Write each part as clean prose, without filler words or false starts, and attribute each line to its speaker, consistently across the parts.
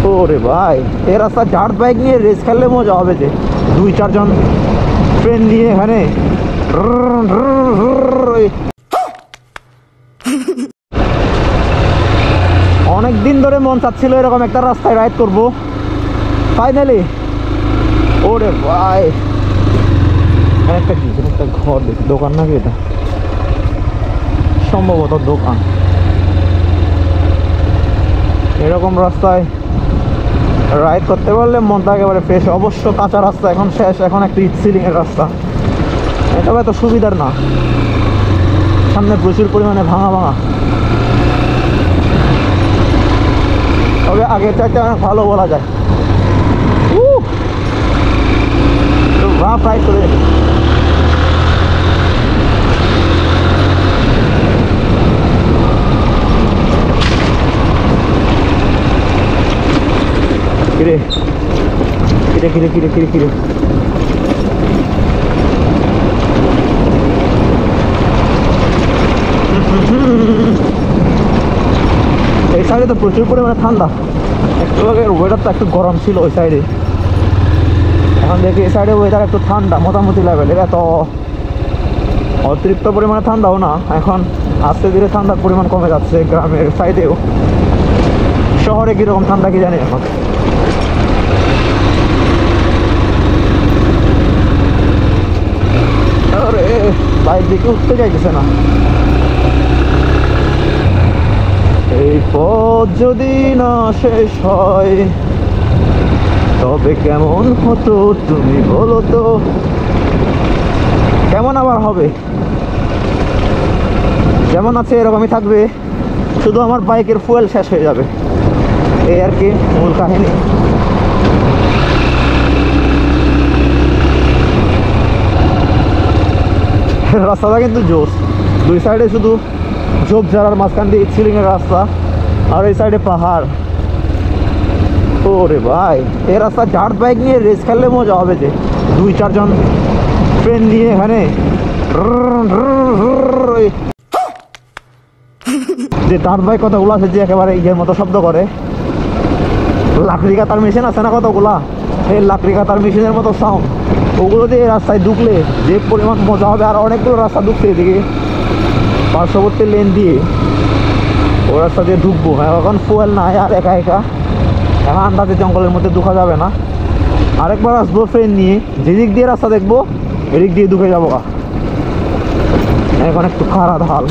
Speaker 1: ওরে ভাই, এই রাস্তা জার্ট বাইক নিয়ে রেস খেললে মজা হবে যে, 2-4 জন ফ্রেন্ড নিয়ে এখানে। অনেক দিন ধরে মন চাচ্ছিল এরকম একটা রাস্তায় রাইড করবো, ফাইনালি। ওরে ভাই, একটা কি একটা ঘর, দোকান নাকি এটা, সম্ভবত দোকান। এরকম রাস্তায় রাইড করতে পারলে মনটা একেবারে ফ্রেশ। অবশ্য কাঁচা রাস্তা এখন শেষ, এখন একটা সিলিং এর রাস্তা, এটা এত সুবিধার না। সামনে প্রচুর পরিমাণে ভাঙা ভাঙা, তবে আগের চাইতে ভালো বলা যায়। রাফ রাইড করে কিরে কিরে কিরে কিরে কিরে কিরে এই সাইডে তো প্রচুর পরিমাণে ঠান্ডা। একটু আগে ওয়েদারটা একটু গরম ছিল ওই সাইডে, এখন দেখি এই সাইডে ওয়েদার একটু ঠান্ডা মোটামুটি লেভেলের, এত অতিরিক্ত পরিমাণে ঠান্ডাও না। এখন আস্তে ধীরে ঠান্ডার পরিমাণ কমে যাচ্ছে গ্রামের সাইডেও। শহরে কীরকম ঠান্ডা কি জানি এখন। আরে বাইক দিকে উঠতে চাইতেছে না। এই পথ যদি না শেষ হয় তবে কেমন হতো তুমি বলো তো। কেমন আবার হবে, যেমন আছে এরকমই থাকবে, শুধু আমার বাইকের ফুয়েল শেষ হয়ে যাবে, এই আর কি মূল কাহিনী। রাস্তাটা কিন্তু জোস, দুই সাইডে শুধু ঝোপঝাড়ার, মাঝখান দিয়ে সিলিংয়ের রাস্তা, আর এই সাইডে পাহাড়। ওরে ভাই, এই রাস্তা জার্ট বাইক নিয়ে রেস খেললে মজা হবে যে, 2-4 জন ফ্রেন্ড নিয়ে এখানে। যে জার্ট বাইক কতগুলো আছে যে একেবারে ইয়ের মতো শব্দ করে, লাকড়ি কাটার মেশিন আছে না কতগুলা, এই লাকড়ি কাটার মেশিনের মতো সাউন্ড, ওগুলো দিয়ে রাস্তায় ঢুকলে যে পরিমাণ মজা হবে। আর অনেকগুলো রাস্তা ঢুকছে এদিকে পার্শ্ববর্তী লেন দিয়ে, ও রাস্তা দিয়ে ঢুকবো। এখন ফুয়েল নাই আর একা একা, এখন আন্দাজে জঙ্গলের মধ্যে ঢুকা যাবে না। আরেকবার আসবো ফ্রেন্ড নিয়ে, যেদিক দিয়ে রাস্তা দেখবো এদিক দিয়ে ঢুকে যাবো। এখন একটু খারাপ হাল।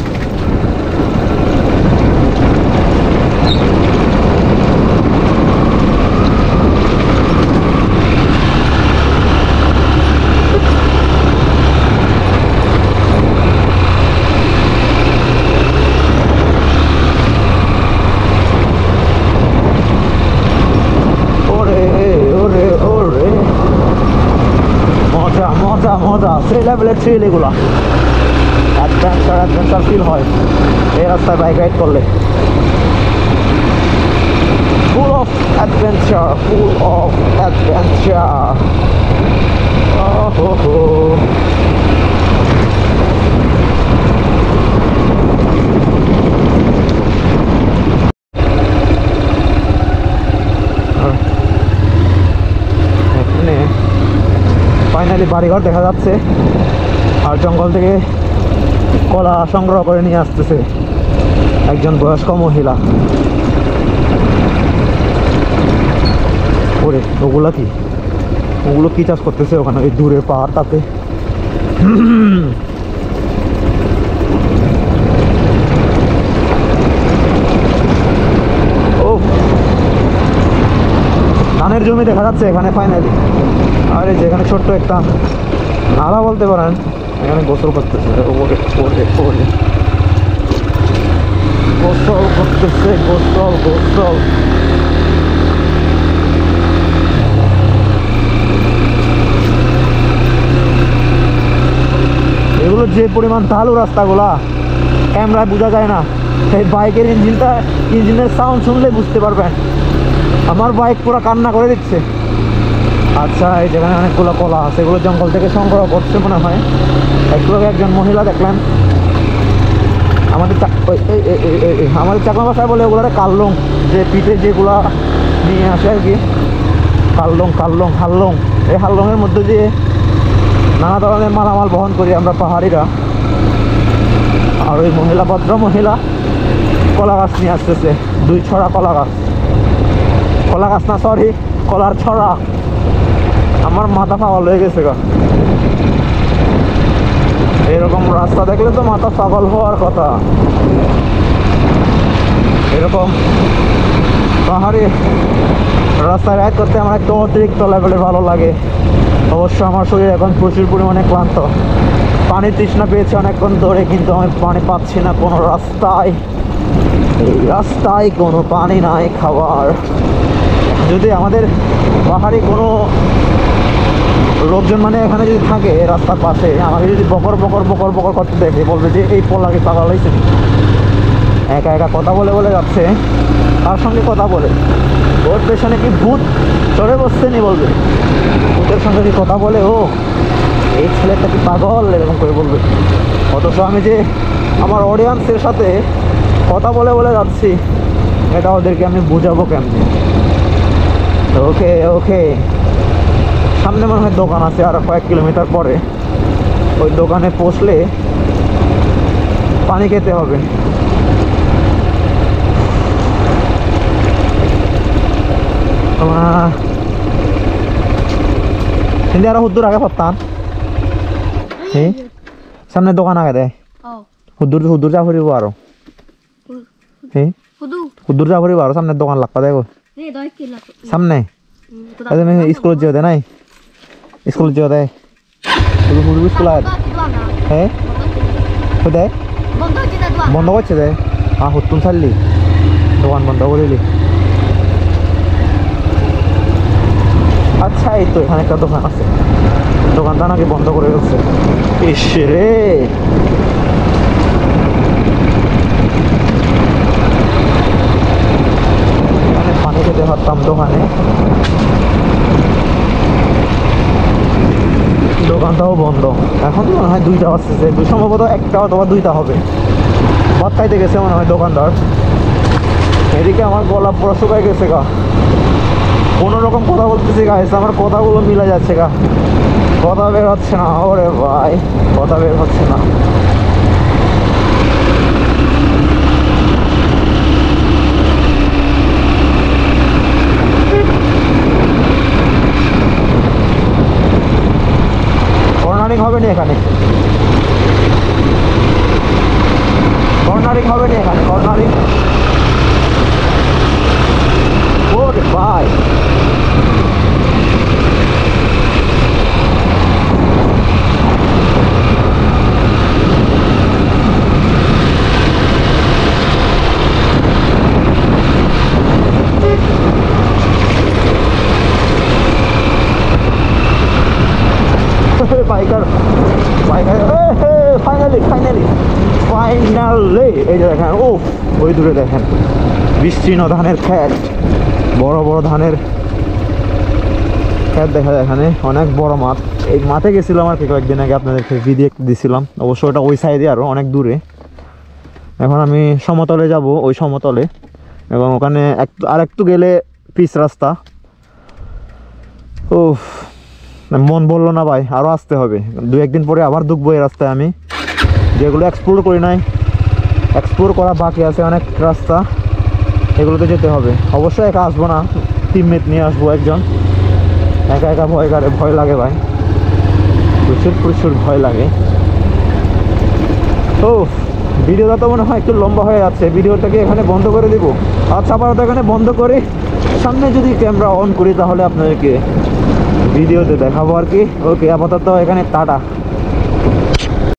Speaker 1: মজা সেই লেভেলের থ্রিল, এগুলা অ্যাডভেঞ্চার ফিল হয় এই রাস্তায় বাইক রাইড করলে। Full of adventure, full of adventure. Finally বাড়িঘর দেখা যাচ্ছে, আর জঙ্গল থেকে কলা সংগ্রহ করে নিয়ে আসতেছে একজন বয়স্ক মহিলা। ওরে ওগুলো কি চাষ করতেছে ওখানে ওই দূরে পাহাড়টাতে? ও ধানের জমি দেখা যাচ্ছে এখানে ফাইনালি। আর এই যেখানে ছোট্ট একটা নালা বলতে পারেন, এখানে গোসল করতেছে, গোসল করতেছে, গোসল। এগুলো যে পরিমাণ ঢালু রাস্তাগুলা ক্যামেরায় বোঝা যায় না, এই বাইকের ইঞ্জিনের সাউন্ড শুনলে বুঝতে পারবেন। আমার বাইক পুরো কান্না করে দিচ্ছে। আচ্ছা, এই যেখানে অনেকগুলো কলা আছে, এগুলো জঙ্গল থেকে সংগ্রহ করছে মনে হয়। একটু আগে একজন মহিলা দেখলাম, আমাদের চাকমা ভাষায় বলে ওগুলো কাল্লং, যে পিঠে যেগুলা নিয়ে আসে আর কি। হাল্লং এই হাল্লংয়ের মধ্যে দিয়ে নানা ধরনের মালামাল বহন করি আমরা পাহাড়িরা। আর ওই ভদ্র মহিলা কলা গাছ নিয়ে আসতেছে, 2 ছড়া কলা গাছ না, সরি, কলার ছড়া। আমার মাথা পাগল হয়ে গেছে গা। এরকম রাস্তা দেখলে তো মাথা পাগল হওয়ার কথা। এরকম পাহাড়ি রাস্তায় রাইড করতে আমার একটু অতিরিক্ত লেভেলে ভালো লাগে। অবশ্য আমার শরীর এখন প্রচুর পরিমাণে ক্লান্ত, পানি তৃষ্ণা পেয়েছে অনেকক্ষণ ধরে, কিন্তু আমি পানি পাচ্ছি না কোনো রাস্তায়। এই রাস্তায় কোনো পানি নাই খাওয়ার। যদি আমাদের পাহাড়ি কোনো লোকজন মানে এখানে যদি থাকে রাস্তার পাশে, আমাকে যদি বকর করতে দেখে, বলবে যে এই পোলাকে পাগল হয়েছে, একা একা কথা বলে যাচ্ছে। তার সঙ্গে কথা বলে, ওর পেছনে কি ভূত চড়ে বসছে নি বলবে, ভূতের সঙ্গে কি কথা বলে, ও এই ছেলেটা কি পাগল, এরকম করে বলবে। অথচ আমি যে আমার অডিয়েন্সের সাথে কথা বলে যাচ্ছি, এটা ওদেরকে আমি বুঝাবো কেমনি। ওকে সামনে মনে হয় দোকান আছে, আর কয়েক কিলোমিটার পরে ওই দোকানে পৌঁছলে পানি খেতে হবে। কিন্তু আরো হুদ্দুর আগে ভাবতাম সামনে দোকান আগে দেয় হুদ্দুর যা ফুরিব আরো হুদ্দুর যা ফুরিব আরো সামনে দোকান লাগবা দেখো সামনে স্কুলের যেও দেয় নাই স্কুলের যেও দেয় স্কুল আর হ্যাঁ দেয় বন্ধ করছে দেয় হুত্তুন ছাড়লি দোকান বন্ধ করিলি। আচ্ছা এই তো এখানে একটা দোকান আছে, দোকানটা নাকি বন্ধ করে গেছে। ইস রে এখানে পানি খেতে পারতাম দোকানে, দোকানটাও বন্ধ। এখন তো মনে হয় 2টা আসতেছে, সম্ভবত 1টা অথবা 2টা হবে। ভাত খাইতে গেছে মনে হয় দোকানদার। এদিকে আমার গলা পুরো শুকাই গেছে গা, কোনো রকম কথা বলতেছি গাইস, আমার কথাগুলো মিলে যাচ্ছে গা, কথা বের হচ্ছে না। ওরে ভাই কথা বের হচ্ছে না। কর্নারিং হবে না এখানে, কর্নারিং ওরে ভাই বাইকার ফাইনালি এই যে দেখেন, ও ওই দূরে দেখেন বিস্তীর্ণ ধানের ক্ষেত, বড় ধানের ক্ষেত দেখা যায় এখানে, অনেক বড় মাঠ। এই মাঠে গেছিলাম আর কি কয়েকদিন আগে, আপনাদেরকে ভিডিও দিছিলাম, অবশ্য ওটা ওই সাইডে আরও অনেক দূরে। এখন আমি সমতলে যাব, ওই সমতলে, এবং ওখানে আর একটু গেলে পিচ রাস্তা। ও মন বললো না ভাই, আরও আসতে হবে, 2-1 দিন পরে আবার ঢুকবো এই রাস্তায়। আমি যেগুলো এক্সপ্লোর করি নাই, এক্সপ্লোর করা বাকি আছে অনেক রাস্তা, এগুলোতে যেতে হবে। অবশ্যই একা আসবো না, টিমমেট নিয়ে আসবো একজন। একা ভয় লাগে ভাই, প্রচুর ভয় লাগে। তো ভিডিওটা তো মনে হয় একটু লম্বা হয়ে যাচ্ছে, ভিডিওটাকে এখানে বন্ধ করে দিব। আচ্ছা আপাতত এখানে বন্ধ করে সামনে যদি ক্যামেরা অন করি তাহলে আপনাদেরকে ভিডিওতে দেখাবো আর কি। ওকে আপাতত এখানে টাটা।